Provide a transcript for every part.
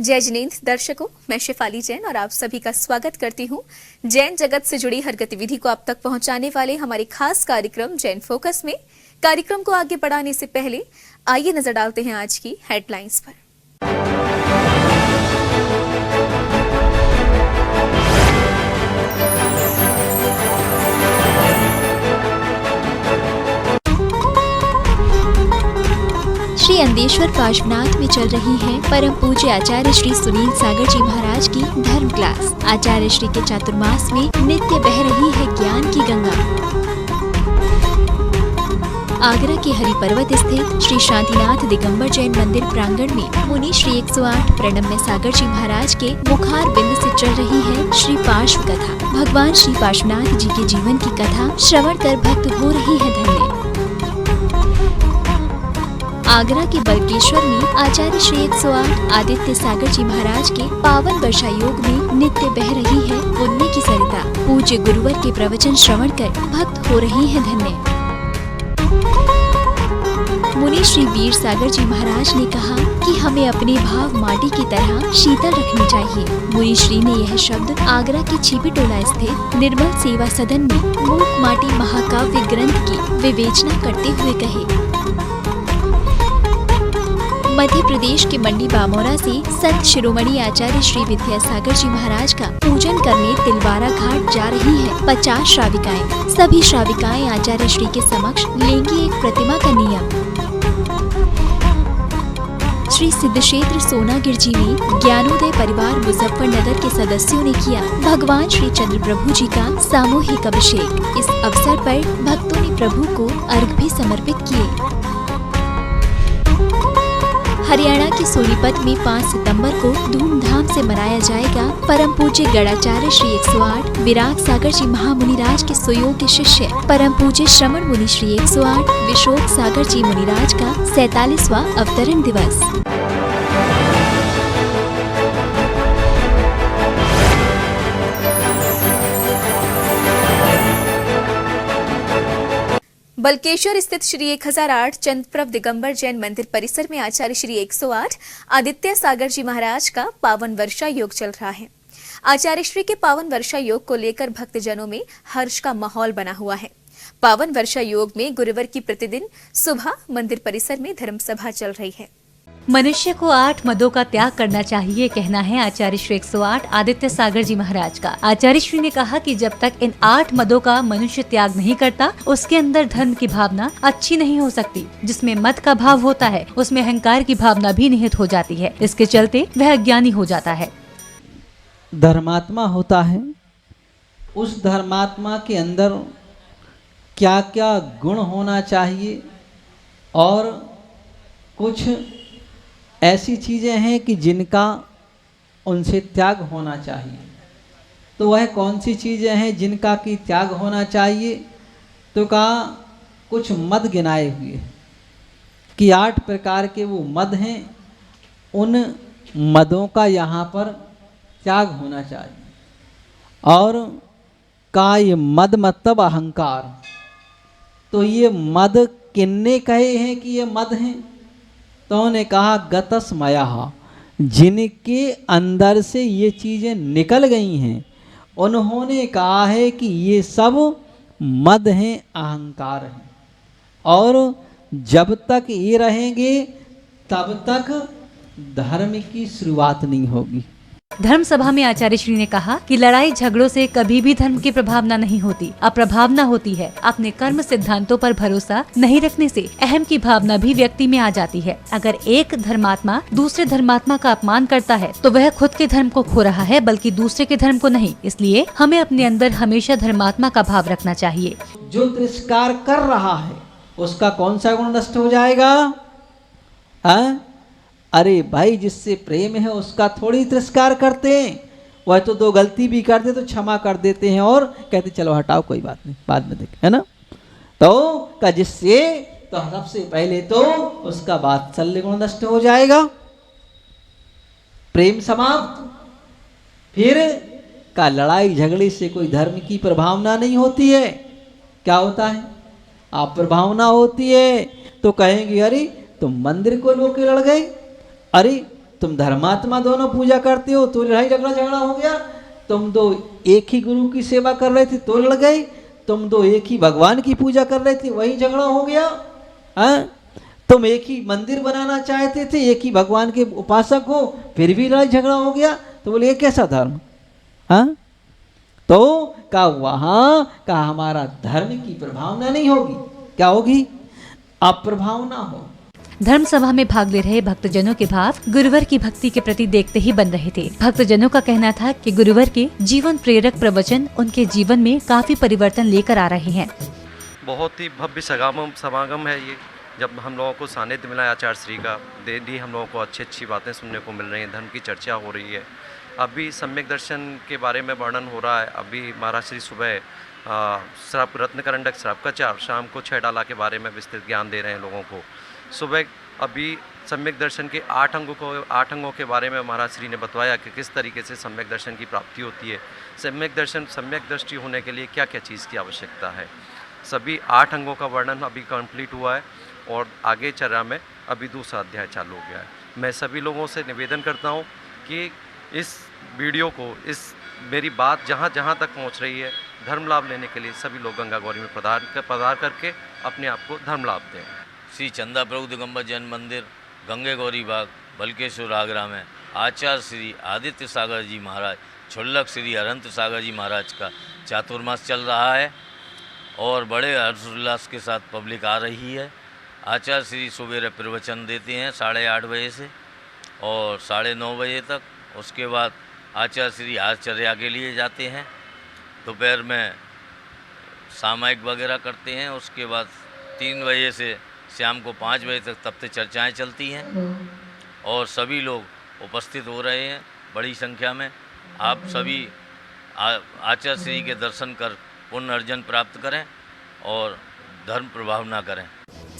जय जिनेंद्र दर्शकों, मैं शेफाली जैन और आप सभी का स्वागत करती हूं जैन जगत से जुड़ी हर गतिविधि को आप तक पहुंचाने वाले हमारे खास कार्यक्रम जैन फोकस में। कार्यक्रम को आगे बढ़ाने से पहले आइए नजर डालते हैं आज की हेडलाइंस पर। श्री अंदेश्वर पार्श्वनाथ में चल रही है परम पूज्य आचार्य श्री सुनील सागर जी महाराज की धर्म क्लास। आचार्य श्री के चातुर्मास में नित्य बह रही है ज्ञान की गंगा। आगरा के हरि पर्वत स्थित श्री शांतिनाथ दिगंबर जैन मंदिर प्रांगण में मुनि श्री 108 प्रणम्य सागर जी महाराज के मुखार बिंद से चल रही है श्री पार्श्व कथा। भगवान श्री पार्श्वनाथ जी के जीवन की कथा श्रवण कर भक्त हो रही है धन्य। आगरा के बलकेश्वर में आचार्य श्री 108 आदित्य सागर जी महाराज के पावन वर्षा योग में नित्य बह रही है पुण्य की सरिता। पूज्य गुरुवर के प्रवचन श्रवण कर भक्त हो रही है धन्य। मुनि श्री वीर सागर जी महाराज ने कहा कि हमें अपने भाव माटी की तरह शीतल रखनी चाहिए। मुनि श्री ने यह शब्द आगरा के छिपी टोला स्थित निर्मल सेवा सदन में मूक माटी महाकाव्य ग्रंथ की विवेचना करते हुए कहे। मध्य प्रदेश के मंडी बामोरा से संत शिरोमणि आचार्य श्री विद्यासागर जी महाराज का पूजन करने तिलवारा घाट जा रही है 50 श्राविकाएं। सभी श्राविकाएं आचार्य श्री के समक्ष लेंगी एक प्रतिमा का नियम। श्री सिद्धक्षेत्र सोनागिर जी में ज्ञानोदय परिवार मुजफ्फरनगर के सदस्यों ने किया भगवान श्री चंद्र प्रभु जी का सामूहिक अभिषेक। इस अवसर पर भक्तों ने प्रभु को अर्घ भी समर्पित किए। हरियाणा के सोनीपत में 5 सितंबर को धूमधाम से मनाया जाएगा परम पूज्य गणाचार्य श्री 108 विराग सागर जी महामुनिराज के सुयोग्य शिष्य परम पूज्य श्रमण मुनि श्री 108 विशोक सागर जी मुनिराज का 47वां अवतरण दिवस। बलकेश्वर स्थित श्री 1008 चंद्रप्रभ दिगंबर जैन मंदिर परिसर में आचार्य श्री 108 आदित्य सागर जी महाराज का पावन वर्षा योग चल रहा है। आचार्य श्री के पावन वर्षा योग को लेकर भक्तजनों में हर्ष का माहौल बना हुआ है। पावन वर्षा योग में गुरुवार की प्रतिदिन सुबह मंदिर परिसर में धर्म सभा चल रही है। मनुष्य को 8 मदों का त्याग करना चाहिए, कहना है आचार्य श्री 108 आदित्य सागर जी महाराज का। आचार्य श्री ने कहा कि जब तक इन 8 मदों का मनुष्य त्याग नहीं करता, उसके अंदर धर्म की भावना अच्छी नहीं हो सकती। जिसमें मद का भाव होता है, उसमें अहंकार की भावना भी निहित हो जाती है। इसके चलते वह अज्ञानी हो जाता है। धर्मात्मा होता है, उस धर्मात्मा के अंदर क्या क्या गुण होना चाहिए और कुछ ऐसी चीज़ें हैं कि जिनका उनसे त्याग होना चाहिए। तो वह कौन सी चीज़ें हैं जिनका कि त्याग होना चाहिए? तो कहा कुछ मद गिनाए हुए कि 8 प्रकार के वो मद हैं, उन मदों का यहाँ पर त्याग होना चाहिए। और का ये मद मतलब अहंकार। तो ये मद किन्ने कहे हैं कि ये मद हैं? तो उन्होंने कहा गतस्मया, जिनके अंदर से ये चीज़ें निकल गई हैं, उन्होंने कहा है कि ये सब मद हैं, अहंकार हैं। और जब तक ये रहेंगे तब तक धर्म की शुरुआत नहीं होगी। धर्म सभा में आचार्य श्री ने कहा कि लड़ाई झगड़ों से कभी भी धर्म की प्रभावना नहीं होती, अप्रभावना होती है। अपने कर्म सिद्धांतों पर भरोसा नहीं रखने से अहम की भावना भी व्यक्ति में आ जाती है। अगर एक धर्मात्मा दूसरे धर्मात्मा का अपमान करता है तो वह खुद के धर्म को खो रहा है, बल्कि दूसरे के धर्म को नहीं। इसलिए हमें अपने अंदर हमेशा धर्मात्मा का भाव रखना चाहिए। जो तिरस्कार कर रहा है उसका कौन सा गुण नष्ट हो जाएगा? अरे भाई, जिससे प्रेम है उसका थोड़ी तिरस्कार करते हैं। वह तो 2 गलती भी करते तो क्षमा कर देते हैं और कहते चलो हटाओ, कोई बात नहीं, बाद में देखें, है ना। तो का जिससे तो सबसे पहले तो उसका वात्सल्य गुण नष्ट हो जाएगा, प्रेम समाप्त। फिर का लड़ाई झगड़े से कोई धर्म की प्रभावना नहीं होती है। क्या होता है? आप प्रभावना होती है तो कहेंगे अरे तुम मंदिर को लोग लड़ गए, अरे तुम धर्मात्मा दोनों पूजा करते हो तो लड़ाई झगड़ा हो गया। तुम दो एक ही गुरु की सेवा कर रहे थे तो लड़ गए। तुम दो एक ही भगवान की पूजा कर रहे थे वही झगड़ा हो गया। हाँ, तुम एक ही मंदिर बनाना चाहते थे, एक ही भगवान के उपासक हो, फिर भी लड़ाई झगड़ा हो गया। तो बोले ये कैसा धर्म। हाँ, तो का वहां का हमारा धर्म की प्रभावना नहीं होगी, क्या होगी, अप्रभावना हो। धर्म सभा में भाग ले रहे भक्तजनों के भाव गुरुवर की भक्ति के प्रति देखते ही बन रहे थे। भक्तजनों का कहना था कि गुरुवर के जीवन प्रेरक प्रवचन उनके जीवन में काफी परिवर्तन लेकर आ रहे हैं। बहुत ही भव्य समागम है ये। जब हम लोगों को सानिध्य मिला है आचार्य श्री का, डेली हम लोगों को अच्छी बातें सुनने को मिल रही हैं, धर्म की चर्चा हो रही है। अभी सम्यक दर्शन के बारे में वर्णन हो रहा है। अभी महाराज श्री सुबह श्राप रत्नकरंडक श्राप का चार, शाम को 6 डाला के बारे में विस्तृत ज्ञान दे रहे हैं लोगों को। सुबह अभी सम्यक दर्शन के 8 अंगों के बारे में महाराज श्री ने बताया कि किस तरीके से सम्यक दर्शन की प्राप्ति होती है, सम्यक दृष्टि होने के लिए क्या क्या चीज़ की आवश्यकता है। सभी 8 अंगों का वर्णन अभी कंप्लीट हुआ है और आगे चर्चा में अभी दूसरा अध्याय चालू हो गया है। मैं सभी लोगों से निवेदन करता हूँ कि इस वीडियो को, इस मेरी बात जहाँ जहाँ तक पहुँच रही है, धर्म लाभ लेने के लिए सभी लोग गंगा गौरी में पधार करके अपने आप को धर्म लाभ दें। श्री चंदा प्रभु दिगंबर जैन मंदिर, गंगे गौरी बाग, बल्केश्वर आगरा में आचार्य श्री आदित्य सागर जी महाराज, छुल्लक श्री अनंत सागर जी महाराज का चातुर्मास चल रहा है और बड़े हर्षोल्लास के साथ पब्लिक आ रही है। आचार्य श्री सुबह प्रवचन देते हैं 8:30 बजे से और 9:30 बजे तक। उसके बाद आचार्य श्री आचर्या के लिए जाते हैं, दोपहर में सामायिक वगैरह करते हैं। उसके बाद 3 बजे से शाम को 5 बजे तक तब तक चर्चाएँ चलती हैं और सभी लोग उपस्थित हो रहे हैं बड़ी संख्या में। आप सभी आचार्य श्री के दर्शन कर पुण्य अर्जन प्राप्त करें और धर्म प्रभाव ना करें।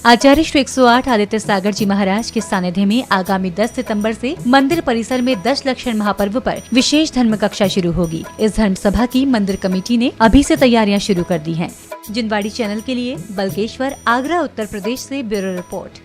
आचार्य श्री 108 आदित्य सागर जी महाराज के सानिध्य में आगामी 10 सितंबर से मंदिर परिसर में 10 लक्षण महापर्व पर विशेष धर्म कक्षा शुरू होगी। इस धर्म सभा की मंदिर कमेटी ने अभी से तैयारियां शुरू कर दी हैं। जिनवाड़ी चैनल के लिए बल्केश्वर, आगरा, उत्तर प्रदेश से ब्यूरो रिपोर्ट।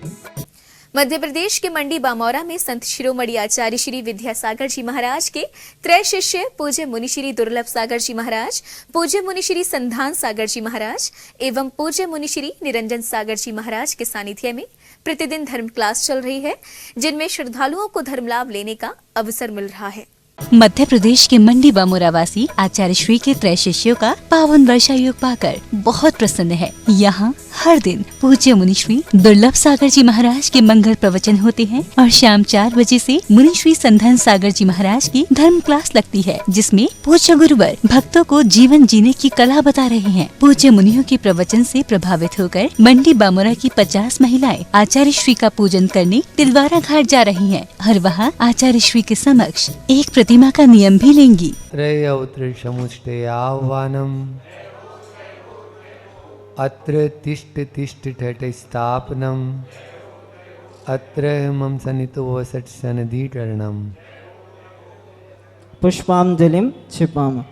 मध्य प्रदेश के मंडी बामौरा में संत शिरोमणि आचार्य श्री विद्यासागर जी महाराज के त्रय शिष्य पूज्य मुनि श्री दुर्लभ सागर जी महाराज, पूज्य मुनि श्री संधान सागर जी महाराज एवं पूज्य मुनि श्री निरंजन सागर जी महाराज के सानिध्य में प्रतिदिन धर्म क्लास चल रही है, जिनमें श्रद्धालुओं को धर्म लाभ लेने का अवसर मिल रहा है। मध्य प्रदेश के मंडी बामोरा वासी आचार्य श्री के त्रय शिष्यों का पावन वर्षा योग पाकर बहुत प्रसन्न है। यहाँ हर दिन पूज्य मुनि श्री दुर्लभ सागर जी महाराज के मंगल प्रवचन होते हैं और शाम 4 बजे से मुनि श्री संधान सागर जी महाराज की धर्म क्लास लगती है, जिसमें पूज्य गुरुवर भक्तों को जीवन जीने की कला बता रहे हैं। पूज्य मुनियों के प्रवचन से प्रभावित होकर मंडी बामोरा की 50 महिलाएं आचार्य श्री का पूजन करने तिलवारा घाट जा रही हैं और वहाँ आचार्य श्री के समक्ष एक प्रतिमा का नियम भी लेंगी। त्रयौत्रिशमुष्टे आह्वानम् अत्र तिष्ठ तिष्ठ ठठ स्थापनम् अत्र मम सनितो वसट सनदीकरणम्। पुष्पांजलिं क्षिपामि।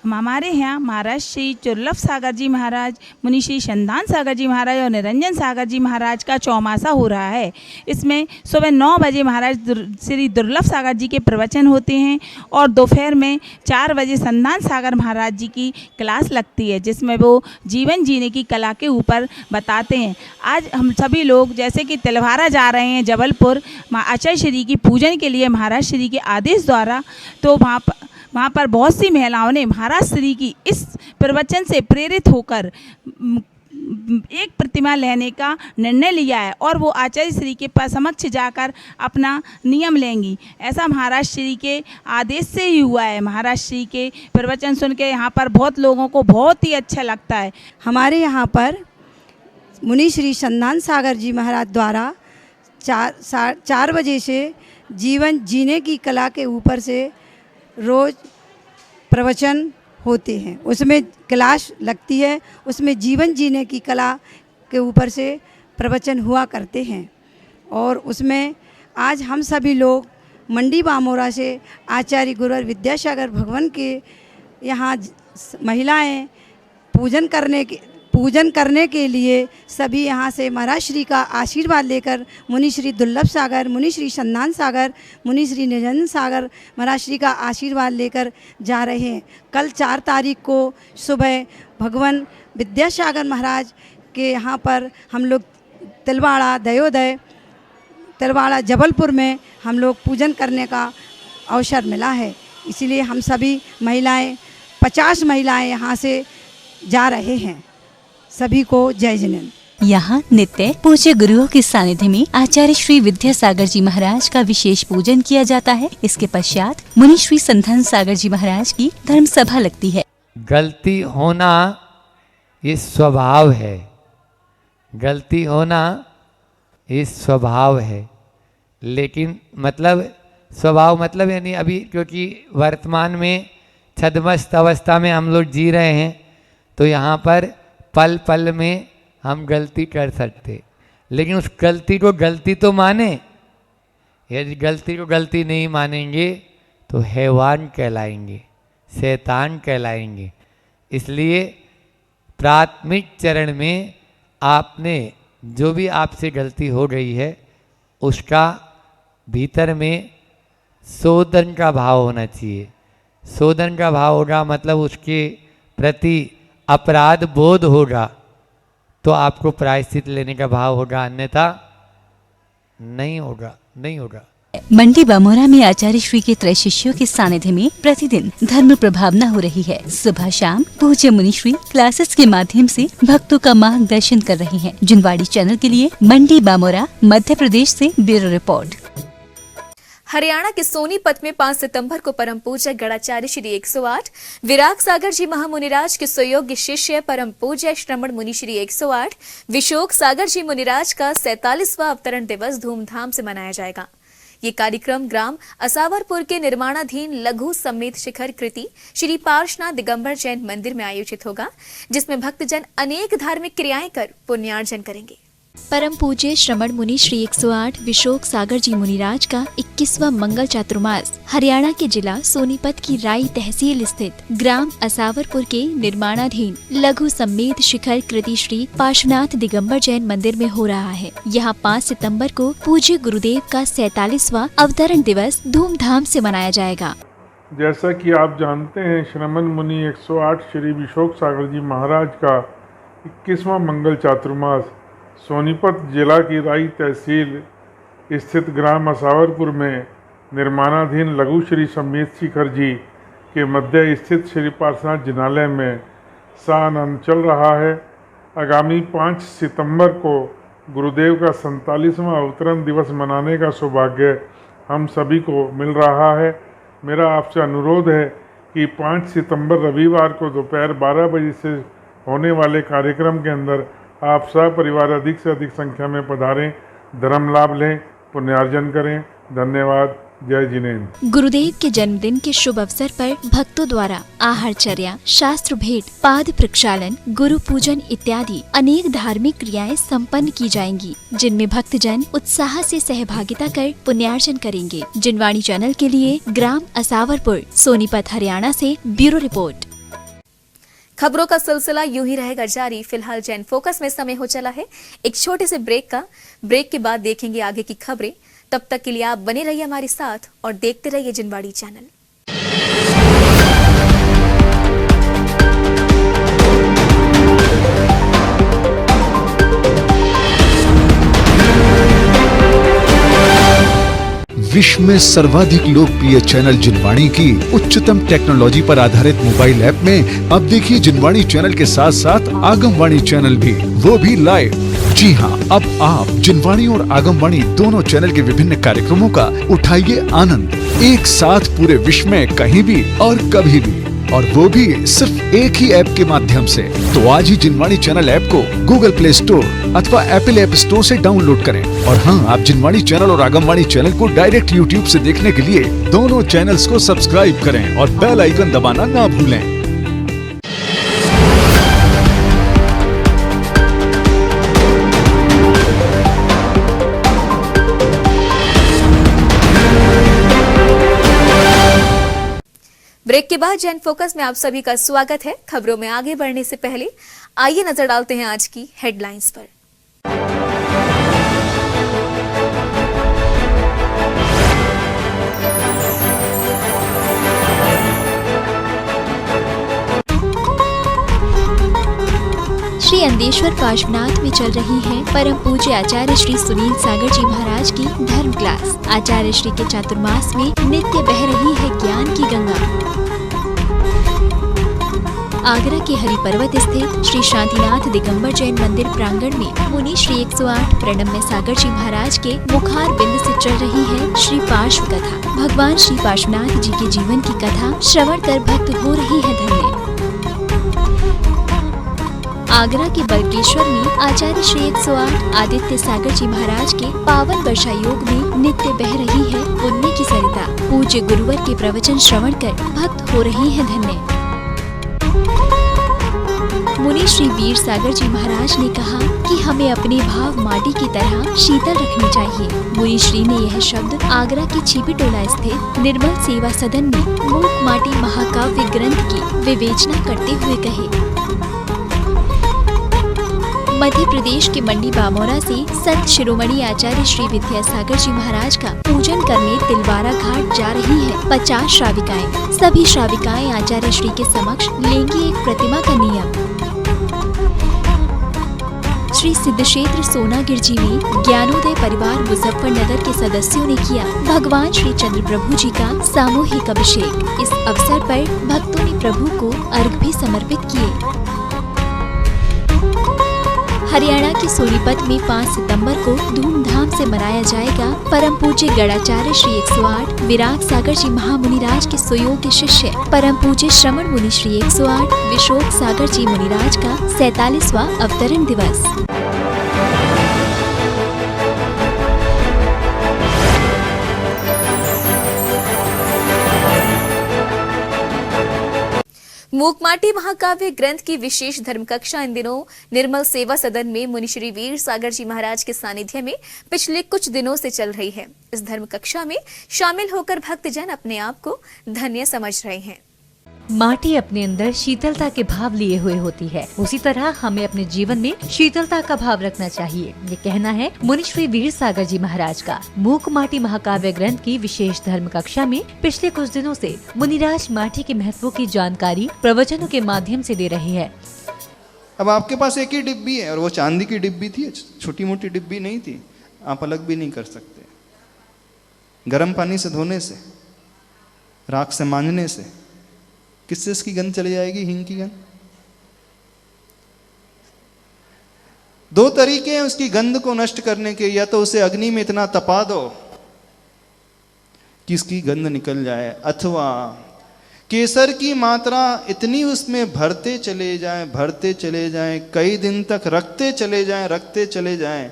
हमारे यहाँ महाराज श्री दुर्लभ सागर जी महाराज, मुनि श्री संधान सागर जी महाराज और निरंजन सागर जी महाराज का चौमासा हो रहा है। इसमें सुबह 9 बजे महाराज श्री दुर्लभ सागर जी के प्रवचन होते हैं और दोपहर में 4 बजे संधान सागर महाराज जी की क्लास लगती है, जिसमें वो जीवन जीने की कला के ऊपर बताते हैं। आज हम सभी लोग जैसे कि तिलवारा जा रहे हैं जबलपुर आचार्य श्री की पूजन के लिए महाराज श्री के आदेश द्वारा, तो वहाँ पर बहुत सी महिलाओं ने महाराज श्री की इस प्रवचन से प्रेरित होकर एक प्रतिमा लेने का निर्णय लिया है और वो आचार्य श्री के समक्ष जाकर अपना नियम लेंगी। ऐसा महाराज श्री के आदेश से ही हुआ है। महाराज श्री के प्रवचन सुन के यहाँ पर बहुत लोगों को बहुत ही अच्छा लगता है। हमारे यहाँ पर मुनि श्री संधान सागर जी महाराज द्वारा 4 बजे से जीवन जीने की कला के ऊपर से रोज़ प्रवचन होते हैं। उसमें क्लास लगती है, उसमें जीवन जीने की कला के ऊपर से प्रवचन हुआ करते हैं और उसमें आज हम सभी लोग मंडी बामोरा से आचार्य गुरुवर विद्यासागर भगवान के यहाँ महिलाएं पूजन करने के पूजन करने के लिए सभी यहाँ से महाराज श्री का आशीर्वाद लेकर मुनि श्री दुर्लभ सागर, मुनि श्री संधान सागर, मुनि श्री निरंजन सागर महाराज श्री का आशीर्वाद लेकर जा रहे हैं। कल 4 तारीख को सुबह भगवान विद्यासागर महाराज के यहाँ पर हम लोग तिलवाड़ा दयोदय, तिलवाड़ा जबलपुर में हम लोग पूजन करने का अवसर मिला है। इसीलिए हम सभी महिलाएं 50 महिलाएं यहाँ से जा रहे हैं। सभी को जय जिनेन्द्र। यहाँ नित्य पूज्य गुरुओं के सानिध्य में आचार्य श्री विद्यासागर जी महाराज का विशेष पूजन किया जाता है। इसके पश्चात मुनि श्री संधान सागर जी महाराज की धर्म सभा लगती है। गलती होना ये स्वभाव है, गलती होना ये स्वभाव है। लेकिन मतलब स्वभाव मतलब यानी अभी क्योंकि वर्तमान में छद्मस्त अवस्था में हम लोग जी रहे हैं, तो यहाँ पर पल पल में हम गलती कर सकते, लेकिन उस गलती को गलती तो माने। यदि गलती को गलती नहीं मानेंगे तो हैवान कहलाएंगे, शैतान कहलाएंगे। इसलिए प्राथमिक चरण में आपने जो भी आपसे गलती हो गई है उसका भीतर में शोधन का भाव होना चाहिए। शोधन का भाव होगा मतलब उसके प्रति अपराध बोध होगा तो आपको प्रायश्चित लेने का भाव होगा, अन्यथा नहीं होगा। मंडी बामोरा में आचार्य श्री के त्रय शिष्यों के सानिध्य में प्रतिदिन धर्म प्रभावना हो रही है। सुबह शाम पूज्य मुनि श्री क्लासेस के माध्यम से भक्तों का मार्गदर्शन कर रहे हैं। जिनवाड़ी चैनल के लिए मंडी बामोरा मध्य प्रदेश से ब्यूरो रिपोर्ट। हरियाणा के सोनीपत में 5 सितंबर को परम पूज्य गणाचार्य श्री 108 विराग सागर जी महामुनिराज के सुयोग्य शिष्य परम पूज्य श्रमण मुनि श्री 108 विशोक सागर जी मुनिराज का 47वां अवतरण दिवस धूमधाम से मनाया जाएगा। ये कार्यक्रम ग्राम असावरपुर के निर्माणाधीन लघु समेत शिखर कृति श्री पार्श्वनाथ दिगंबर जैन मंदिर में आयोजित होगा, जिसमें भक्तजन अनेक धार्मिक क्रियाएं कर पुण्यार्जन करेंगे। परम पूज्य श्रमण मुनि श्री 108 विशोक सागर जी मुनिराज का 21वां मंगल चातुर्मास हरियाणा के जिला सोनीपत की राई तहसील स्थित ग्राम असावरपुर के निर्माणाधीन लघु समेत शिखर कृति श्री पार्श्वनाथ दिगंबर जैन मंदिर में हो रहा है। यहाँ 5 सितंबर को पूज्य गुरुदेव का 47वां अवतरण दिवस धूमधाम से मनाया जाएगा। जैसा कि आप जानते हैं, श्रमण मुनि 108 श्री विशोक सागर जी महाराज का 21वां मंगल चातुर्मास सोनीपत जिला की राई तहसील स्थित ग्राम असावरपुर में निर्माणाधीन लघु श्री समेत शिखर जी के मध्य स्थित श्री पार्श्वनाथ जिनालय में सानंद चल रहा है। आगामी 5 सितंबर को गुरुदेव का 47वां अवतरण दिवस मनाने का सौभाग्य हम सभी को मिल रहा है। मेरा आपसे अनुरोध है कि 5 सितंबर रविवार को दोपहर 12 बजे से होने वाले कार्यक्रम के अंदर आप सपरिवार अधिक से अधिक संख्या में पधारें, धर्म लाभ लें, पुण्यार्जन करें। धन्यवाद। जय जिनेन्द्र। गुरुदेव के जन्मदिन के शुभ अवसर पर भक्तों द्वारा आहारचर्या, शास्त्र भेंट, पाद प्रक्षालन, गुरु पूजन इत्यादि अनेक धार्मिक क्रियाएं संपन्न की जाएंगी, जिनमें भक्तजन उत्साह से सहभागिता कर पुण्यार्जन करेंगे। जिनवाणी चैनल के लिए ग्राम असावरपुर, सोनीपत, हरियाणा से ब्यूरो रिपोर्ट। खबरों का सिलसिला यूं ही रहेगा जारी। फिलहाल जैन फोकस में समय हो चला है एक छोटे से ब्रेक का। ब्रेक के बाद देखेंगे आगे की खबरें। तब तक के लिए आप बने रहिए हमारे साथ और देखते रहिए जिनवाड़ी चैनल। विश्व में सर्वाधिक लोकप्रिय चैनल जिनवाणी की उच्चतम टेक्नोलॉजी पर आधारित मोबाइल ऐप में अब देखिए जिनवाणी चैनल के साथ साथ आगमवाणी चैनल भी, वो भी लाइव। जी हाँ, अब आप जिनवाणी और आगमवाणी दोनों चैनल के विभिन्न कार्यक्रमों का उठाइए आनंद, एक साथ पूरे विश्व में कहीं भी और कभी भी, और वो भी सिर्फ एक ही ऐप के माध्यम से। तो आज ही जिनवाणी चैनल ऐप को गूगल प्ले स्टोर अथवा एप्पल ऐप स्टोर से डाउनलोड करें। और हाँ, आप जिनवाणी चैनल और आगमवाणी चैनल को डायरेक्ट यूट्यूब से देखने के लिए दोनों चैनल्स को सब्सक्राइब करें और बेल आइकन दबाना ना भूलें। ब्रेक के बाद जैन फोकस में आप सभी का स्वागत है। खबरों में आगे बढ़ने से पहले आइए नजर डालते हैं आज की हेडलाइंस पर। श्री अंदेश्वर पार्श्वनाथ में चल रही है परम पूज्य आचार्य श्री सुनील सागर जी महाराज की धर्म क्लास। आचार्य श्री के चातुर्मास में नित्य बह रही है ज्ञान की गंगा। आगरा के हरि पर्वत स्थित श्री शांतिनाथ दिगंबर जैन मंदिर प्रांगण में मुनि श्री 108 प्रणम्य सागर जी महाराज के मुखार बिंद से चल रही है श्री पार्श्व कथा। भगवान श्री पार्श्वनाथ जी के जीवन की कथा श्रवण कर भक्त हो रही है धन्य। आगरा के बलकेश्वर में आचार्य श्री 108 आदित्य सागर जी महाराज के पावन वर्षा योग में नित्य बह रही है पुण्य की सरिता। पूज्य गुरुवर के प्रवचन श्रवण कर भक्त हो रहे हैं धन्य। मुनि श्री वीर सागर जी महाराज ने कहा कि हमें अपने भाव माटी की तरह शीतल रखने चाहिए। मुनि श्री ने यह शब्द आगरा के छिपी टोला स्थित निर्मल सेवा सदन में मूक माटी महाकाव्य ग्रंथ की विवेचना करते हुए कहे। मध्य प्रदेश के मंडी बामोरा से संत शिरोमणि आचार्य श्री विद्यासागर जी महाराज का पूजन करने तिलवारा घाट जा रही है 50 श्राविकाएं। सभी श्राविकाएं आचार्य श्री के समक्ष लेंगी एक प्रतिमा का नियम। श्री सिद्धक्षेत्र सोनागिर जी में ज्ञानोदय परिवार मुजफ्फरनगर के सदस्यों ने किया भगवान श्री चंद्र प्रभु जी का सामूहिक अभिषेक। इस अवसर पर भक्तों ने प्रभु को अर्घ भी समर्पित किए। हरियाणा के सोनीपत में 5 सितंबर को धूमधाम से मनाया जाएगा परम पूज्य गणाचार्य श्री 108 विराग सागर जी महामुनिराज के सुयोग्य शिष्य परम पूज्य श्रमण मुनि श्री 108 विशोक सागर जी मुनिराज का 47वां अवतरण दिवस। मूकमाटी महाकाव्य ग्रंथ की विशेष धर्म कक्षा इन दिनों निर्मल सेवा सदन में मुनि श्री वीर सागर जी महाराज के सानिध्य में पिछले कुछ दिनों से चल रही है। इस धर्म कक्षा में शामिल होकर भक्तजन अपने आप को धन्य समझ रहे हैं। माटी अपने अंदर शीतलता के भाव लिए हुए होती है, उसी तरह हमें अपने जीवन में शीतलता का भाव रखना चाहिए। ये कहना है मुनि श्री वीर सागर जी महाराज का। मूक माटी महाकाव्य ग्रंथ की विशेष धर्म कक्षा में पिछले कुछ दिनों से मुनिराज माटी के महत्व की जानकारी प्रवचनों के माध्यम से दे रहे हैं। अब आपके पास एक ही डिब्बी है और वो चांदी की डिब्बी थी, छोटी मोटी डिब्बी नहीं थी। आप अलग भी नहीं कर सकते। गर्म पानी से धोने से, राख से मांजने से किससे इसकी गंध चली जाएगी? हींग की गंध। 2 तरीके हैं उसकी गंध को नष्ट करने के। या तो उसे अग्नि में इतना तपा दो कि इसकी गंध निकल जाए, अथवा केसर की मात्रा इतनी उसमें भरते चले जाएं, कई दिन तक रखते चले जाएं,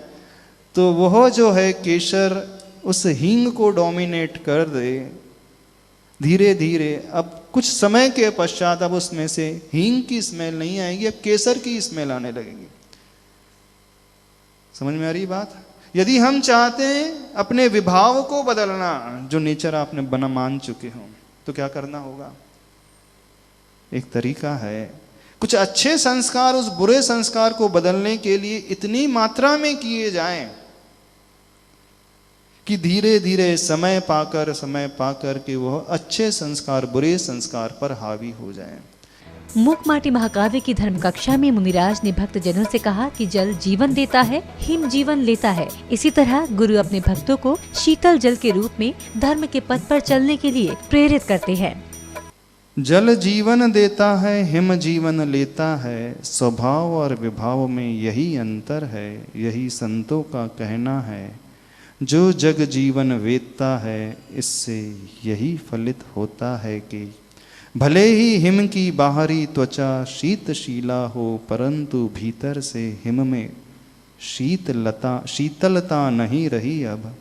तो वह जो है केसर उस हींग को डोमिनेट कर दे। धीरे धीरे अब कुछ समय के पश्चात अब उसमें से हींग की स्मेल नहीं आएगी, अब केसर की स्मेल आने लगेगी। समझ में आ रही बात? यदि हम चाहते हैं अपने विभाव को बदलना, जो नेचर आपने बना मान चुके हो, तो क्या करना होगा? एक तरीका है, कुछ अच्छे संस्कार उस बुरे संस्कार को बदलने के लिए इतनी मात्रा में किए जाएं कि धीरे धीरे समय पाकर के वह अच्छे संस्कार बुरे संस्कार पर हावी हो जाएं। मूक माटी महाकाव्य की धर्म कक्षा में मुनिराज ने भक्त जनों से कहा कि जल जीवन देता है, हिम जीवन लेता है। इसी तरह गुरु अपने भक्तों को शीतल जल के रूप में धर्म के पथ पर चलने के लिए प्रेरित करते हैं। जल जीवन देता है, हिम जीवन लेता है। स्वभाव और विभाव में यही अंतर है, यही संतों का कहना है। जो जग जीवन वेदता है, इससे यही फलित होता है कि भले ही हिम की बाहरी त्वचा शीतशीला हो, परंतु भीतर से हिम में शीतलता नहीं रही। अब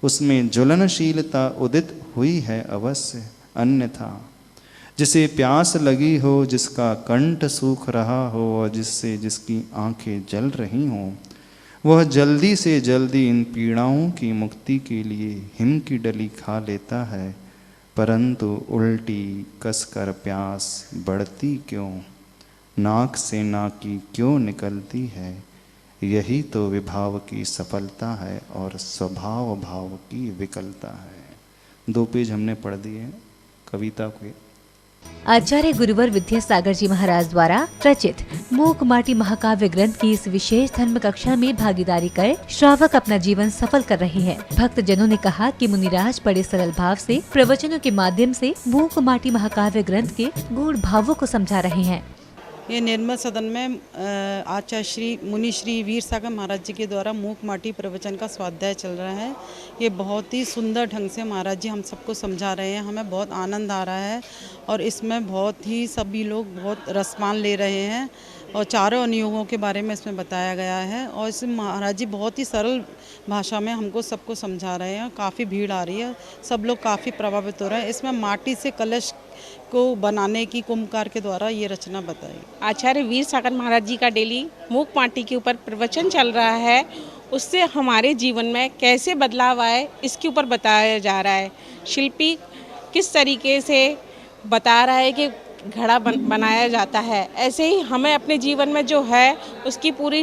उसमें ज्वलनशीलता उदित हुई है अवश्य। अन्यथा जिसे प्यास लगी हो, जिसका कंठ सूख रहा हो और जिसकी आंखें जल रही हों, वह जल्दी से जल्दी इन पीड़ाओं की मुक्ति के लिए हिम की डली खा लेता है, परंतु उल्टी कसकर प्यास बढ़ती क्यों? नाक से नाकी क्यों निकलती है, यही तो विभाव की सफलता है और स्वभाव भाव की विकलता है। 2 पेज हमने पढ़ दिए हैं कविता के। आचार्य गुरुवर विद्यासागर जी महाराज द्वारा रचित मूक माटी महाकाव्य ग्रंथ की इस विशेष धर्म कक्षा में भागीदारी कर श्रावक अपना जीवन सफल कर रहे हैं। भक्त जनों ने कहा कि मुनिराज बड़े सरल भाव से प्रवचनों के माध्यम से मूक माटी महाकाव्य ग्रंथ के गूढ़ भावों को समझा रहे हैं। ये निर्मल सदन में आचार्य श्री मुनि श्री वीर सागर महाराज जी के द्वारा मूक माटी प्रवचन का स्वाध्याय चल रहा है। ये बहुत ही सुंदर ढंग से महाराज जी हम सबको समझा रहे हैं। हमें बहुत आनंद आ रहा है और इसमें बहुत ही सभी लोग बहुत रसपान ले रहे हैं और चारों अनुयोगों के बारे में इसमें बताया गया है और इसमें महाराज जी बहुत ही सरल भाषा में हमको सबको समझा रहे हैं। काफ़ी भीड़ आ रही है, सब लोग काफ़ी प्रभावित हो रहे हैं। इसमें माटी से कलश को बनाने की कुम्भकार के द्वारा ये रचना बताई। आचार्य वीर सागर महाराज जी का डेली मूक माटी के ऊपर प्रवचन चल रहा है, उससे हमारे जीवन में कैसे बदलाव आए इसके ऊपर बताया जा रहा है। शिल्पी किस तरीके से बता रहा है कि घड़ा बनाया जाता है, ऐसे ही हमें अपने जीवन में जो है उसकी पूरी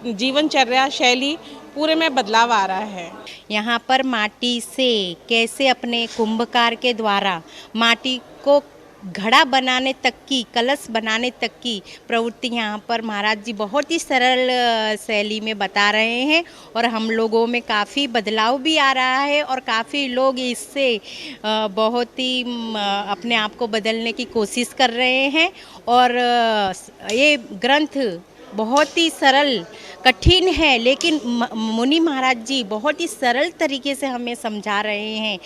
जीवनचर्या शैली पूरे में बदलाव आ रहा है। यहाँ पर माटी से कैसे अपने कुंभकार के द्वारा माटी को घड़ा बनाने तक की, कलश बनाने तक की प्रवृत्ति यहाँ पर महाराज जी बहुत ही सरल शैली में बता रहे हैं और हम लोगों में काफ़ी बदलाव भी आ रहा है और काफ़ी लोग इससे बहुत ही अपने आप को बदलने की कोशिश कर रहे हैं। और ये ग्रंथ बहुत ही सरल, कठिन है, लेकिन मुनि महाराज जी बहुत ही सरल तरीके से हमें समझा रहे हैं।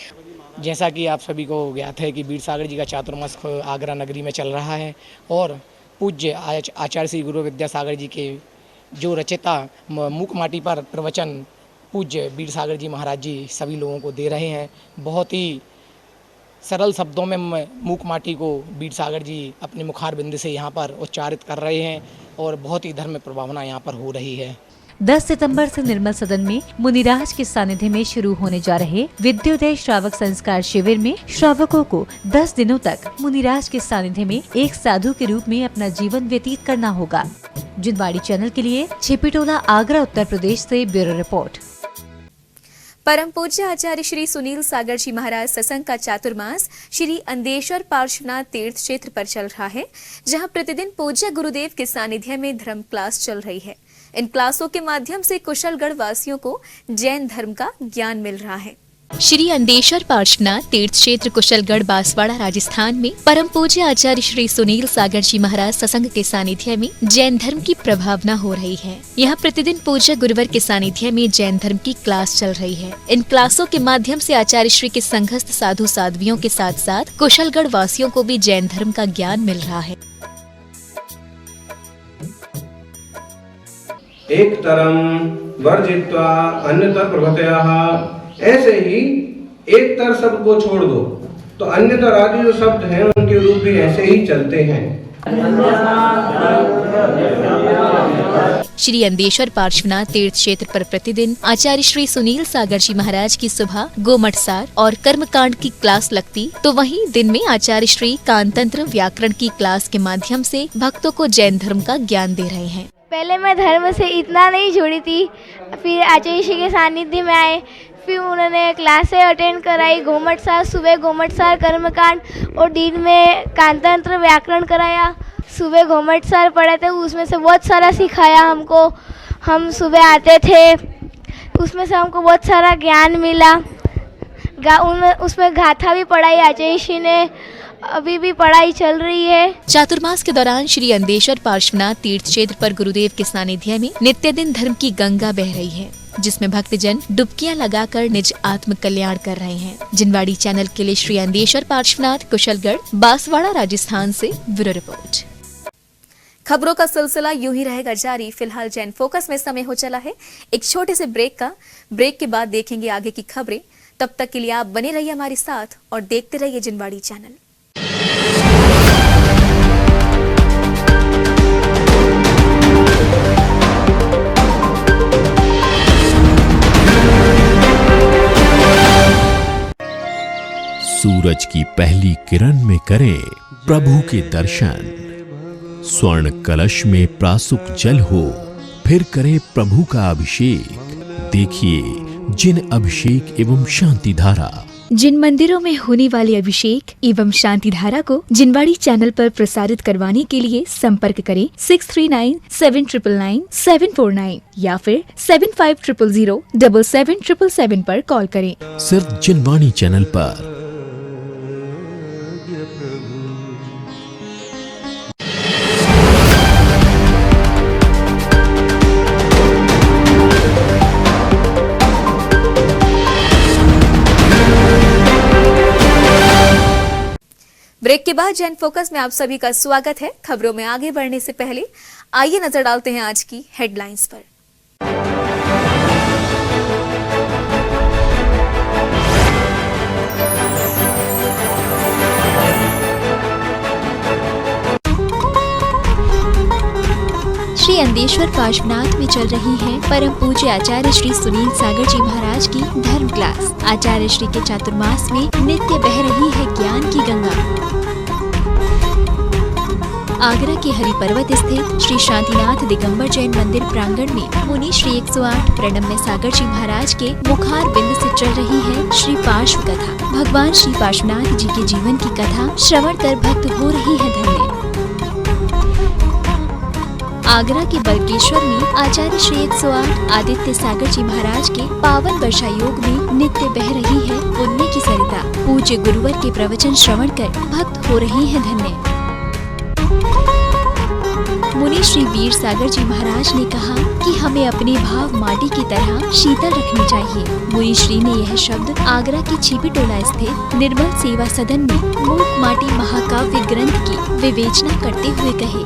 जैसा कि आप सभी को ज्ञात है कि वीर सागर जी का चातुर्मास आगरा नगरी में चल रहा है और पूज्य आचार्य श्री गुरु विद्यासागर जी के जो रचयिता मूक माटी पर प्रवचन पूज्य वीर सागर जी महाराज जी सभी लोगों को दे रहे हैं। बहुत ही सरल शब्दों में मूक माटी को वीर सागर जी अपने मुखार बिंद से यहाँ पर उच्चारित कर रहे हैं और बहुत ही धर्म प्रभावना यहाँ पर हो रही है। 10 सितंबर से निर्मल सदन में मुनिराज के सानिध्य में शुरू होने जा रहे विद्योदय श्रावक संस्कार शिविर में श्रावकों को 10 दिनों तक मुनिराज के सानिध्य में एक साधु के रूप में अपना जीवन व्यतीत करना होगा। जिनवाड़ी चैनल के लिए छिपीटोला, आगरा, उत्तर प्रदेश से ब्यूरो रिपोर्ट। परम पूज्य आचार्य श्री सुनील सागर जी महाराज सत्संग का चातुर्मास श्री अंदेश्वर पार्श्वनाथ तीर्थ क्षेत्र पर चल रहा है, जहां प्रतिदिन पूज्य गुरुदेव के सानिध्य में धर्म क्लास चल रही है। इन क्लासों के माध्यम से कुशलगढ़ वासियों को जैन धर्म का ज्ञान मिल रहा है। श्री अंदेश्वर पार्श्वनाथ तीर्थ क्षेत्र कुशलगढ़ बांसवाड़ा राजस्थान में परम पूज्य आचार्य श्री सुनील सागर जी महाराज सत्संग के सानिध्य में जैन धर्म की प्रभावना हो रही है। यहाँ प्रतिदिन पूज्य गुरुवर के सानिध्य में जैन धर्म की क्लास चल रही है। इन क्लासों के माध्यम से आचार्य श्री के संघस्थ साधु साध्वियों के साथ साथ कुशलगढ़ वासियों को भी जैन धर्म का ज्ञान मिल रहा है। एक तरम वर्जित्वा अन्यतर प्रभृतयः, ऐसे ही एक तर शब्द को छोड़ दो तो अन्यतर आदि जो शब्द हैं उनके रूप भी ऐसे ही चलते हैं। श्री अंदेश्वर पार्श्वनाथ तीर्थ क्षेत्र पर प्रतिदिन आचार्य श्री सुनील सागर जी महाराज की सुबह गोमठ सार और कर्मकांड की क्लास लगती, तो वहीं दिन में आचार्य श्री कांतंत्र व्याकरण की क्लास के माध्यम से भक्तों को जैन धर्म का ज्ञान दे रहे हैं। पहले मैं धर्म से इतना नहीं जुड़ी थी, फिर आचार्य श्री के सानिध्य में आए, फिर उन्होंने क्लासें अटेंड कराई। गोमठ सार, सुबह गोमठ सार कर्मकांड और दिन में कांतंत्र व्याकरण कराया। सुबह गोमठ सार पढ़े थे, उसमें से बहुत सारा सिखाया हमको। हम सुबह आते थे, उसमें से हमको बहुत सारा ज्ञान मिला। उसमें गाथा भी पढ़ाई आचार्य श्री ने, अभी भी पढ़ाई चल रही है। चातुर्मास के दौरान श्री अंदेश्वर पार्श्वनाथ तीर्थ क्षेत्र पर गुरुदेव के सानिध्य में नित्य दिन धर्म की गंगा बह रही है, जिसमें भक्तजन डुबकियां लगाकर निज आत्म कल्याण कर रहे हैं। जिनवाड़ी चैनल के लिए श्री अंदेश्वर पार्श्वनाथ, कुशलगढ़, बांसवाड़ा, राजस्थान से ब्यूरो रिपोर्ट। खबरों का सिलसिला यूं ही रहेगा जारी। फिलहाल जैन फोकस में समय हो चला है एक छोटे से ब्रेक का। ब्रेक के बाद देखेंगे आगे की खबरें। तब तक के लिए आप बने रहिए हमारे साथ और देखते रहिए जिनवाड़ी चैनल। सूरज की पहली किरण में करें प्रभु के दर्शन, स्वर्ण कलश में प्रासुक जल हो, फिर करे प्रभु का अभिषेक। देखिए जिन अभिषेक एवं शांति धारा। जिन मंदिरों में होने वाले अभिषेक एवं शांति धारा को जिनवाणी चैनल पर प्रसारित करवाने के लिए संपर्क करें 6397999749 या फिर 7500077777 पर कॉल करें। सिर्फ जिनवाणी चैनल पर। ब्रेक के बाद जैन फोकस में आप सभी का स्वागत है। खबरों में आगे बढ़ने से पहले आइए नजर डालते हैं आज की हेडलाइंस पर। श्री अंदेश्वर पार्श्वनाथ में चल रही है परम पूज्य आचार्य श्री सुनील सागर जी महाराज की धर्म क्लास। आचार्य श्री के चातुर्मास में नित्य बह रही है ज्ञान की गंगा। आगरा के हरि पर्वत स्थित श्री शांतिनाथ दिगंबर जैन मंदिर प्रांगण में मुनि श्री 108 प्रणम्य सागर जी महाराज के मुखार बिंद से चल रही है श्री पार्श्व कथा। भगवान श्री पार्श्वनाथ जी के जीवन की कथा श्रवण कर भक्त हो रही है धन्य। आगरा के बलकेश्वर में आचार्य श्री 108 आदित्य सागर जी महाराज के पावन वर्षा योग में नित्य बह रही है पुण्य की सरिता। पूज्य गुरुवर के प्रवचन श्रवण कर भक्त हो रहे हैं धन्य। मुनि श्री वीर सागर जी महाराज ने कहा कि हमें अपने भाव माटी की तरह शीतल रखनी चाहिए। मुनि श्री ने यह शब्द आगरा के छिपी टोला स्थित निर्मल सेवा सदन में मूक माटी महाकाव्य ग्रंथ की विवेचना करते हुए कहे।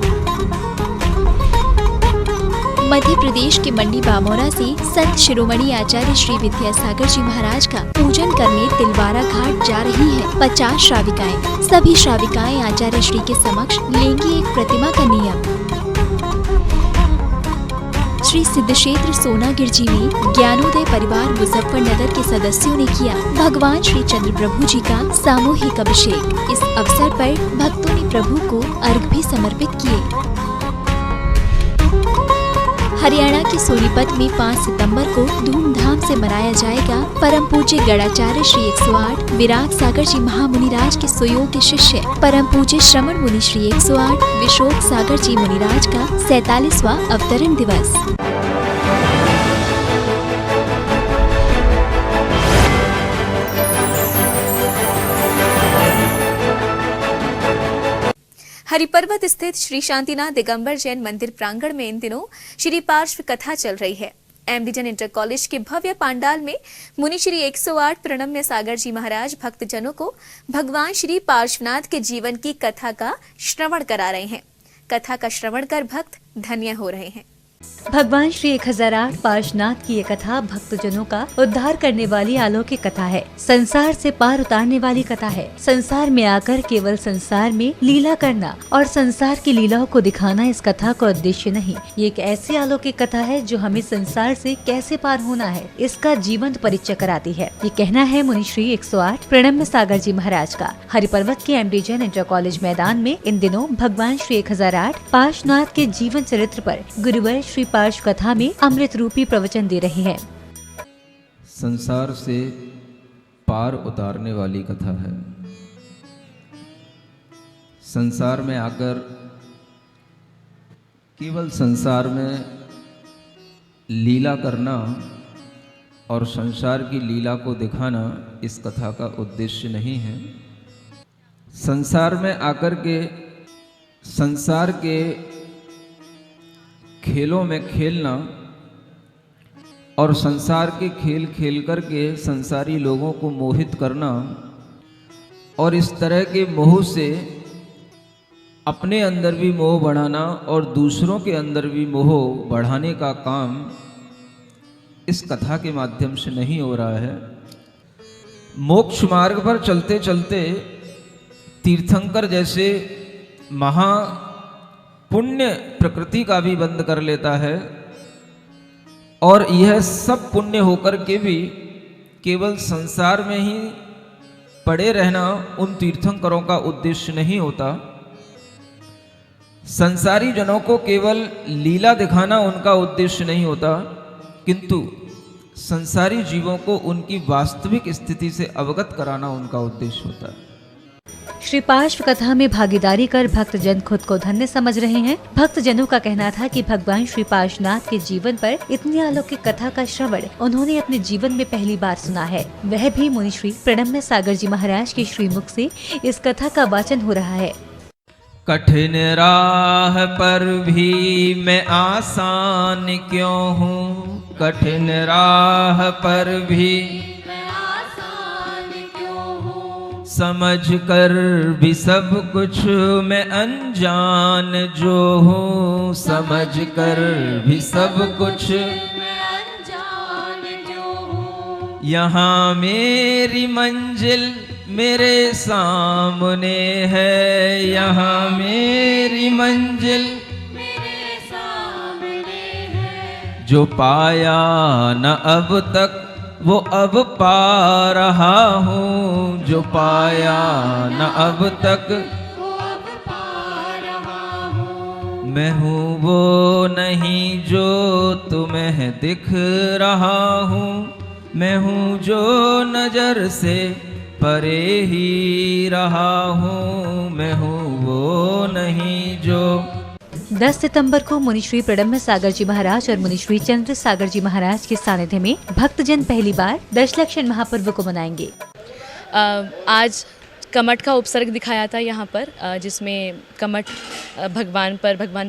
मध्य प्रदेश के मंडी बामोरा से संत शिरोमणि आचार्य श्री विद्यासागर जी महाराज का पूजन करने तिलवारा घाट जा रही है 50 श्राविकाएं। सभी श्राविकाएं आचार्य श्री के समक्ष लेंगी एक प्रतिमा का नियम। श्री सिद्धक्षेत्र सोनागिर जी में ज्ञानोदय परिवार मुजफ्फरनगर के सदस्यों ने किया भगवान श्री चंद्र प्रभु जी का सामूहिक अभिषेक। इस अवसर पर भक्तों ने प्रभु को अर्घ भी समर्पित किए। हरियाणा के सोनीपत में 5 सितंबर को धूमधाम से मनाया जाएगा परम पूज्य गणाचार्य श्री 108 विराग सागर जी महामुनिराज के सुयोग्य शिष्य परम पूज्य श्रमण मुनि श्री 108 विशोक सागर जी मुनिराज का 47वां अवतरण दिवस। हरिपर्वत स्थित श्री शांतिनाथ दिगंबर जैन मंदिर प्रांगण में इन दिनों श्री पार्श्व कथा चल रही है। एमडी जैन इंटर कॉलेज के भव्य पांडाल में मुनि श्री 108 प्रणम्य सागर जी महाराज भक्तजनों को भगवान श्री पार्श्वनाथ के जीवन की कथा का श्रवण करा रहे हैं। कथा का श्रवण कर भक्त धन्य हो रहे हैं। भगवान श्री 1008 पार्श्वनाथ की ये कथा भक्तजनों का उद्धार करने वाली अलौकिक कथा है। संसार से पार उतारने वाली कथा है। संसार में आकर केवल संसार में लीला करना और संसार की लीलाओं को दिखाना इस कथा का उद्देश्य नहीं। ये एक ऐसी अलौकिक कथा है जो हमें संसार से कैसे पार होना है इसका जीवंत परिचय कराती है। ये कहना है मुनि श्री 108 प्रणम्य सागर जी महाराज का। हरिपर्वत के एमडी जैन इंटर कॉलेज मैदान में इन दिनों भगवान श्री 1008 पार्श्वनाथ के जीवन चरित्र पर गुरुवर श्री पार्श्व कथा में अमृत रूपी प्रवचन दे रहे हैं। संसार से पार उतारने वाली कथा है। संसार में आकर केवल संसार में लीला करना और संसार की लीला को दिखाना इस कथा का उद्देश्य नहीं है। संसार में आकर के संसार के खेलों में खेलना और संसार के खेल खेल करके संसारी लोगों को मोहित करना और इस तरह के मोह से अपने अंदर भी मोह बढ़ाना और दूसरों के अंदर भी मोह बढ़ाने का काम इस कथा के माध्यम से नहीं हो रहा है। मोक्ष मार्ग पर चलते चलते तीर्थंकर जैसे महा पुण्य प्रकृति का भी बंद कर लेता है और यह सब पुण्य होकर के भी केवल संसार में ही पड़े रहना उन तीर्थंकरों का उद्देश्य नहीं होता। संसारी जनों को केवल लीला दिखाना उनका उद्देश्य नहीं होता, किंतु संसारी जीवों को उनकी वास्तविक स्थिति से अवगत कराना उनका उद्देश्य होता है। श्री पार्श्व कथा में भागीदारी कर भक्तजन खुद को धन्य समझ रहे हैं। भक्तजनों का कहना था कि भगवान श्री पार्श्वनाथ के जीवन पर इतनी अलौकिक कथा का श्रवण उन्होंने अपने जीवन में पहली बार सुना है, वह भी मुनि श्री प्रणम्य सागर जी महाराज के श्रीमुख से इस कथा का वाचन हो रहा है। कठिन राह पर भी मैं आसान क्यों हूँ, कठिन राह पर भी समझ कर भी सब कुछ मैं अनजान जो हूँ, समझ कर भी सब कुछ मैं अनजान जो हूँ। यहाँ मेरी मंजिल मेरे सामने है, यहाँ मेरी मंजिल मेरे सामने है। जो पाया न अब तक वो अब पा रहा हूँ, जो पाया न अब तक वो अब पा रहा हूँ। मैं हूँ वो नहीं जो तुम्हें दिख रहा हूँ, मैं हूँ जो नजर से परे ही रहा हूँ, मैं हूँ वो नहीं जो। 10 सितंबर को मुनि श्री प्रणम्य सागर जी महाराज और मुनि श्री चंद्र सागर जी महाराज के सानिध्य में भक्तजन पहली बार दशलक्षण महापर्व को मनाएंगे। आज कमठ का उपसर्ग दिखाया था यहाँ पर, जिसमें कमठ भगवान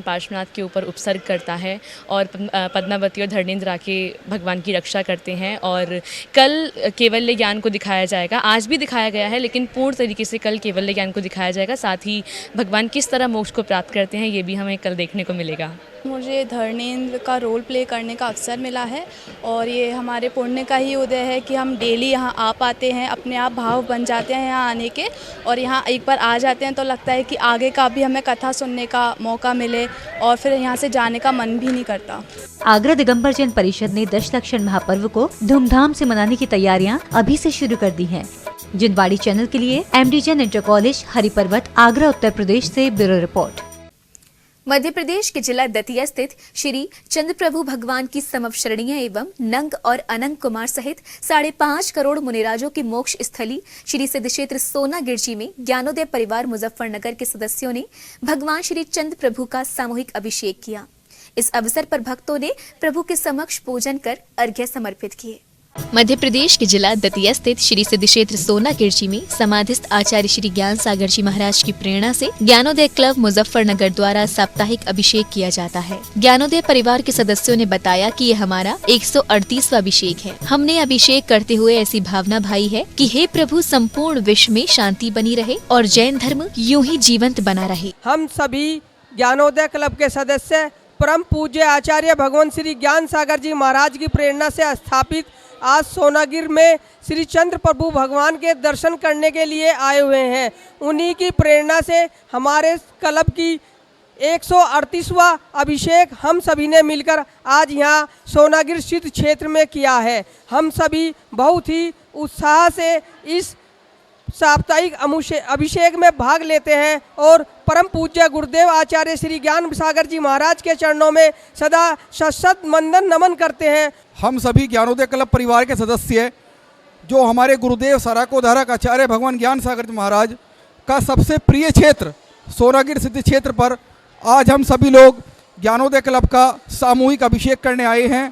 पार्श्वनाथ के ऊपर उपसर्ग करता है और पद्मावती और धरणेंद्र आके भगवान की रक्षा करते हैं। और कल केवल्य ज्ञान को दिखाया जाएगा, आज भी दिखाया गया है लेकिन पूर्ण तरीके से कल केवल्य ज्ञान को दिखाया जाएगा। साथ ही भगवान किस तरह मोक्ष को प्राप्त करते हैं ये भी हमें कल देखने को मिलेगा। मुझे धरणेंद्र का रोल प्ले करने का अवसर मिला है और ये हमारे पुण्य का ही उदय है कि हम डेली यहाँ आ पाते हैं, अपने आप भाव बन जाते हैं यहाँ आने के, और यहाँ एक बार आ जाते हैं तो लगता है कि आगे का भी हमें कथा सुनने का मौका मिले और फिर यहाँ से जाने का मन भी नहीं करता। आगरा दिगंबर जैन परिषद ने दशलक्षण महापर्व को धूमधाम से मनाने की तैयारियां अभी से शुरू कर दी हैं। जिनवाड़ी चैनल के लिए MD Jain inter college Hariparvat Agra Uttar Pradesh से ब्यूरो रिपोर्ट। मध्य प्रदेश के जिला दतिया स्थित श्री चंद्रप्रभु भगवान की समवशरणीय एवं नंग और अनंग कुमार सहित 5.5 करोड़ मुनिराजों की मोक्ष स्थली श्री सिद्ध क्षेत्र सोना गिरजी में ज्ञानोदय परिवार मुजफ्फरनगर के सदस्यों ने भगवान श्री चंद्रप्रभु का सामूहिक अभिषेक किया। इस अवसर पर भक्तों ने प्रभु के समक्ष पूजन कर अर्घ्य समर्पित किए। मध्य प्रदेश के जिला दतिया स्थित श्री सिद्ध क्षेत्र सोना गिरजी में समाधिस्थ आचार्य श्री ज्ञान सागर जी महाराज की प्रेरणा से ज्ञानोदय क्लब मुजफ्फरनगर द्वारा साप्ताहिक अभिषेक किया जाता है। ज्ञानोदय परिवार के सदस्यों ने बताया कि ये हमारा 138वां अभिषेक है। हमने अभिषेक करते हुए ऐसी भावना भाई है कि हे प्रभु, संपूर्ण विश्व में शांति बनी रहे और जैन धर्म यूं ही जीवंत बना रहे। हम सभी ज्ञानोदय क्लब के सदस्य परम पूज्य आचार्य भगवान श्री ज्ञान सागर जी महाराज की प्रेरणा से स्थापित आज सोनागिर में श्री चंद्र प्रभु भगवान के दर्शन करने के लिए आए हुए हैं। उन्हीं की प्रेरणा से हमारे क्लब की 138वां अभिषेक हम सभी ने मिलकर आज यहाँ सोनागिर स्थित क्षेत्र में किया है। हम सभी बहुत ही उत्साह से इस साप्ताहिक अभिषेक में भाग लेते हैं और परम पूज्य गुरुदेव आचार्य श्री ज्ञान सागर जी महाराज के चरणों में सदा सशत मंदन नमन करते हैं। हम सभी ज्ञानोदय क्लब परिवार के सदस्य जो हमारे गुरुदेव सराकोधारक आचार्य भगवान ज्ञान सागर जी महाराज का सबसे प्रिय क्षेत्र सोनागिर सिद्ध क्षेत्र पर आज हम सभी लोग ज्ञानोदय क्लब का सामूहिक अभिषेक करने आए हैं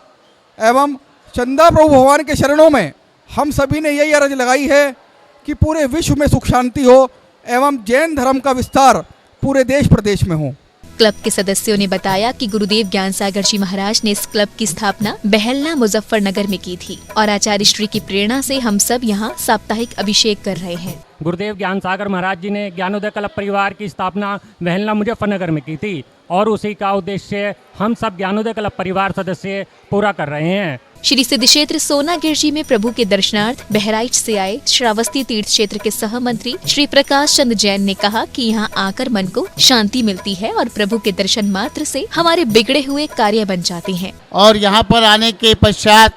एवं चंदा प्रभु भगवान के शरणों में हम सभी ने यही अर्ज लगाई है कि पूरे विश्व में सुख शांति हो एवं जैन धर्म का विस्तार पूरे देश प्रदेश में हो। क्लब के सदस्यों ने बताया कि गुरुदेव ज्ञान सागर जी महाराज ने इस क्लब की स्थापना बहलना मुजफ्फरनगर में की थी और आचार्य श्री की प्रेरणा से हम सब यहाँ साप्ताहिक अभिषेक कर रहे हैं। गुरुदेव ज्ञान सागर महाराज जी ने ज्ञानोदय क्लब परिवार की स्थापना बहलना मुजफ्फरनगर में की थी और उसी का उद्देश्य हम सब ज्ञानोदय क्लब परिवार सदस्य पूरा कर रहे हैं। श्री सिद्ध क्षेत्र सोना गिरजी में प्रभु के दर्शनार्थ बहराइच से आए श्रावस्ती तीर्थ क्षेत्र के सह मंत्री श्री प्रकाश चंद्र जैन ने कहा कि यहाँ आकर मन को शांति मिलती है और प्रभु के दर्शन मात्र से हमारे बिगड़े हुए कार्य बन जाते हैं और यहाँ पर आने के पश्चात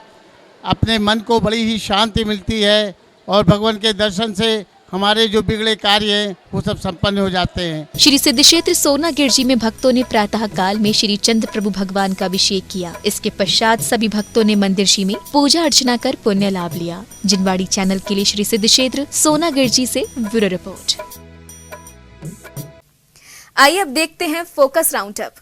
अपने मन को बड़ी ही शांति मिलती है और भगवान के दर्शन से हमारे जो बिगड़े कार्य हैं वो सब संपन्न हो जाते हैं। श्री सिद्ध क्षेत्र सोनागिर जी में भक्तों ने प्रातः काल में श्री चंद्र प्रभु भगवान का अभिषेक किया। इसके पश्चात सभी भक्तों ने मंदिर जी में पूजा अर्चना कर पुण्य लाभ लिया। जिनवाड़ी चैनल के लिए श्री सिद्ध क्षेत्र सोनागिर जी से ब्यूरो रिपोर्ट। आइए अब देखते हैं फोकस राउंड अप।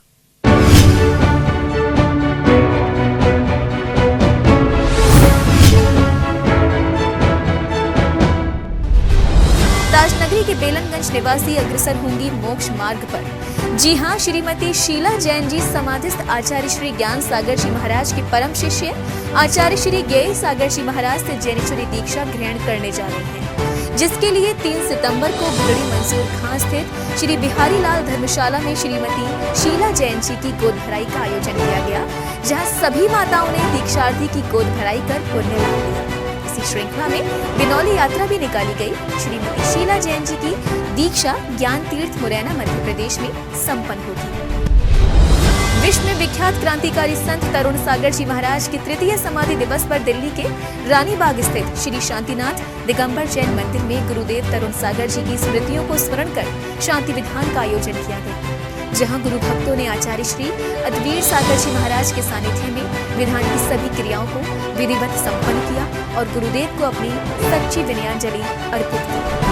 ताजनगरी के बेलनगंज निवासी अग्रसर होंगी मोक्ष मार्ग पर। जी हां, श्रीमती शीला जैन जी समाधिस्थ आचार्य श्री ज्ञान सागर जी महाराज के परम शिष्य आचार्य श्री ज्ञेय सागर जी महाराज से जैनेश्वरी दीक्षा ग्रहण करने जा रहे हैं, जिसके लिए 3 सितंबर को बिगड़ी मंसूर खां स्थित श्री बिहारी लाल धर्मशाला में श्रीमती शीला जैन जी की गोद भराई का आयोजन किया गया, जहां सभी माताओं ने दीक्षार्थी की गोद भराई कर पुण्य लाभ लिया। इसी श्रृंखला में बिनौली यात्रा भी निकाली गई। श्रीमती शीला जैन जी की दीक्षा ज्ञान तीर्थ मुरैना मध्य प्रदेश में संपन्न होगी। विश्व में विख्यात क्रांतिकारी संत तरुण सागर जी महाराज के 3य समाधि दिवस पर दिल्ली के रानीबाग स्थित श्री शांतिनाथ दिगंबर जैन मंदिर में गुरुदेव तरुण सागर जी की स्मृतियों को स्मरण कर शांति विधान का आयोजन किया गया, जहां गुरु भक्तों ने आचार्य श्री अद्वीर सागर जी महाराज के सानिध्य में विधान की सभी क्रियाओं को विधिवत संपन्न किया और गुरुदेव को अपनी सच्ची विनयाञ्जलि अर्पित की।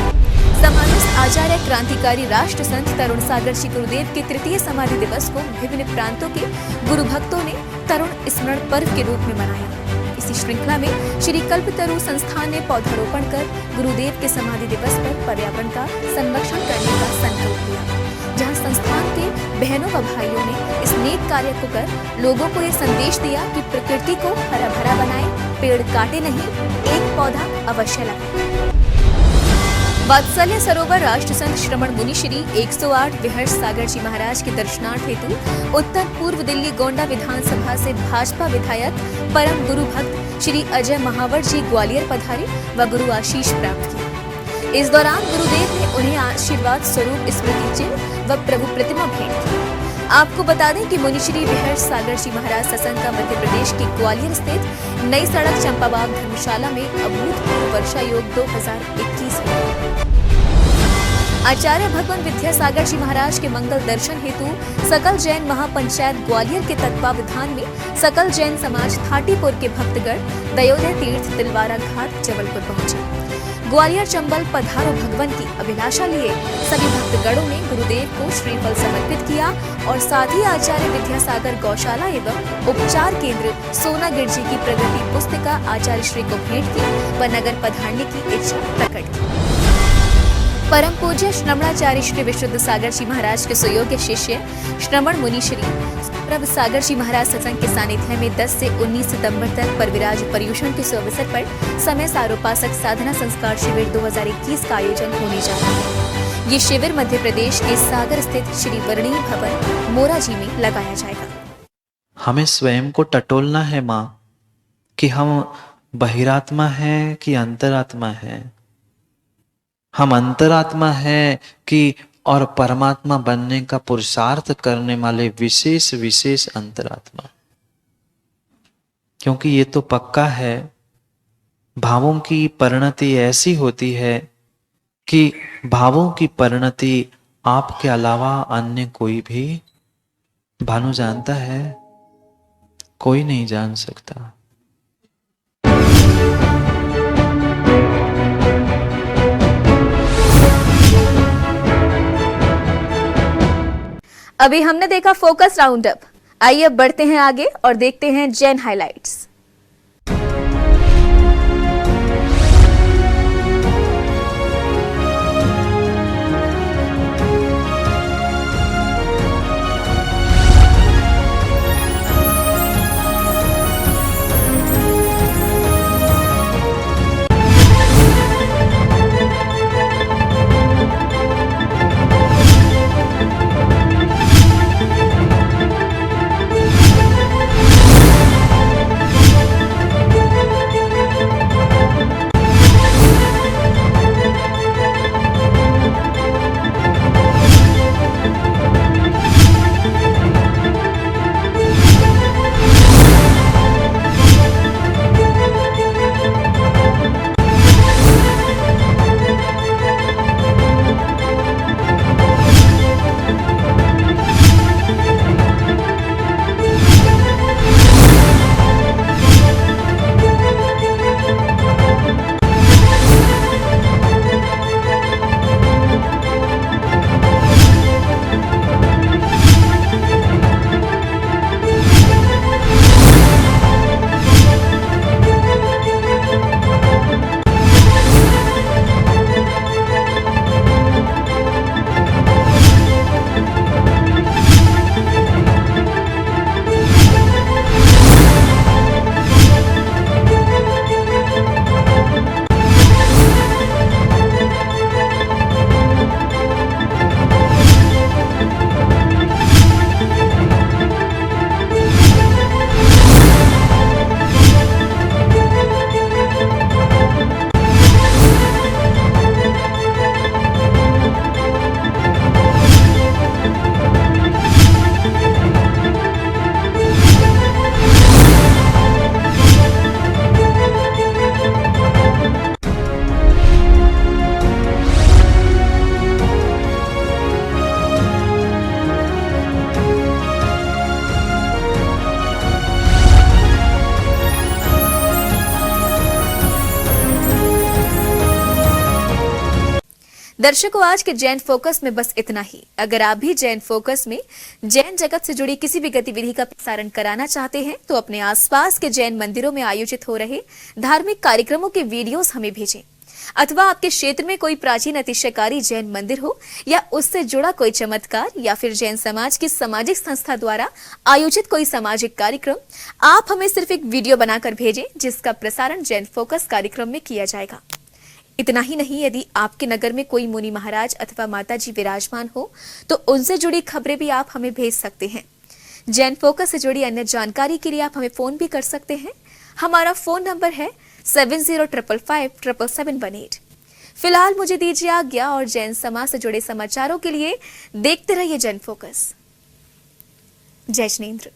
समाधिस्थ आचार्य क्रांतिकारी राष्ट्र संत तरुण सागर जी गुरुदेव के 3य समाधि दिवस को विभिन्न प्रांतों के गुरु भक्तों ने तरुण स्मरण पर्व के रूप में मनाया। इसी श्रृंखला में श्री कल्पतरु संस्थान ने पौधारोपण कर गुरुदेव के समाधि दिवस पर पर्यावरण का संरक्षण करने का संकल्प लिया, जहां संस्थान के बहनों व भाइयों ने इस नेक कार्य को कर लोगों को ये संदेश दिया कि प्रकृति को हरा भरा बनाएं, पेड़ काटे नहीं, एक पौधा अवश्य लगाएं। वात्सल्य सरोवर राष्ट्र संत श्रमण मुनि श्री 108 विहर्ष सागर जी महाराज के दर्शनार्थ हेतु उत्तर पूर्व दिल्ली गोंडा विधानसभा से भाजपा विधायक परम गुरु भक्त श्री अजय महावर जी ग्वालियर पधारे व गुरु आशीष प्राप्त किया। इस दौरान गुरुदेव ने उन्हें आशीर्वाद स्वरूप स्मृति चिन्ह व प्रभु प्रतिमा भेंट की। आपको बता दें कि मुनि श्री विहर्ष सागर जी महाराज सत्संग का मध्य प्रदेश के ग्वालियर स्थित नई सड़क चंपाबाग धर्मशाला में अभूतपूर्व वर्षा योग 2021 है। आचार्य भगवान विद्यासागर जी महाराज के मंगल दर्शन हेतु सकल जैन महापंचायत ग्वालियर के तत्वावधान में सकल जैन समाज थाटीपुर के भक्तगण दयोदय तीर्थ तिलवारा घाट जबलपुर पहुंचे। ग्वालियर चंबल पधारो भगवान की अभिलाषा लिए सभी भक्तगणों ने गुरुदेव को श्रीफल समर्पित किया और साथ ही आचार्य विद्यासागर गौशाला एवं उपचार केंद्र सोनागिर जी की प्रगति पुस्तिका आचार्य श्री को भेंट की व नगर पधारने की इच्छा प्रकट की। परम पूज्य श्रमणाचार्य श्री विशुद्ध सागर जी महाराज के सुयोग्य शिष्य श्रमण मुनि श्री प्रभ सागर जी महाराज सत्संग के सानिध्य में 10 से 19 सितंबर तक परविराज पर्युषण के शुभ अवसर पर समय सारोपासक साधना संस्कार शिविर 2021 का आयोजन होने जा रहा है। ये शिविर मध्य प्रदेश के सागर स्थित श्री वर्णी भवन मोरा जी में लगाया जाएगा। हमें स्वयं को टटोलना है माँ कि हम बहिरात्मा हैं कि अंतरात्मा हैं, हम अंतरात्मा हैं कि और परमात्मा बनने का पुरुषार्थ करने वाले विशेष विशेष अंतरात्मा। क्योंकि ये तो पक्का है, भावों की परिणति ऐसी होती है कि भावों की परिणति आपके अलावा अन्य कोई भी, भानु जानता है, कोई नहीं जान सकता। अभी हमने देखा फोकस राउंड अप। आइए अब बढ़ते हैं आगे और देखते हैं जैन हाइलाइट्स। दर्शकों, आज के जैन फोकस में बस इतना ही। अगर आप भी जैन फोकस में जैन जगत से जुड़ी किसी भी गतिविधि का प्रसारण कराना चाहते हैं तो अपने आसपास के जैन मंदिरों में आयोजित हो रहे धार्मिक कार्यक्रमों के वीडियोस हमें भेजें, अथवा आपके क्षेत्र में कोई प्राचीन अतिशयकारी जैन मंदिर हो या उससे जुड़ा कोई चमत्कार या फिर जैन समाज की सामाजिक संस्था द्वारा आयोजित कोई सामाजिक कार्यक्रम, आप हमें सिर्फ एक वीडियो बनाकर भेजें जिसका प्रसारण जैन फोकस कार्यक्रम में किया जाएगा। इतना ही नहीं, यदि आपके नगर में कोई मुनि महाराज अथवा माता जी विराजमान हो तो उनसे जुड़ी खबरें भी आप हमें भेज सकते हैं। जैन फोकस से जुड़ी अन्य जानकारी के लिए आप हमें फोन भी कर सकते हैं। हमारा फोन नंबर है 7055577718। फिलहाल मुझे दीजिए आज्ञा और जैन समाज से जुड़े समाचारों के लिए देखते रहिए जैन फोकस। जय जिनेंद्र।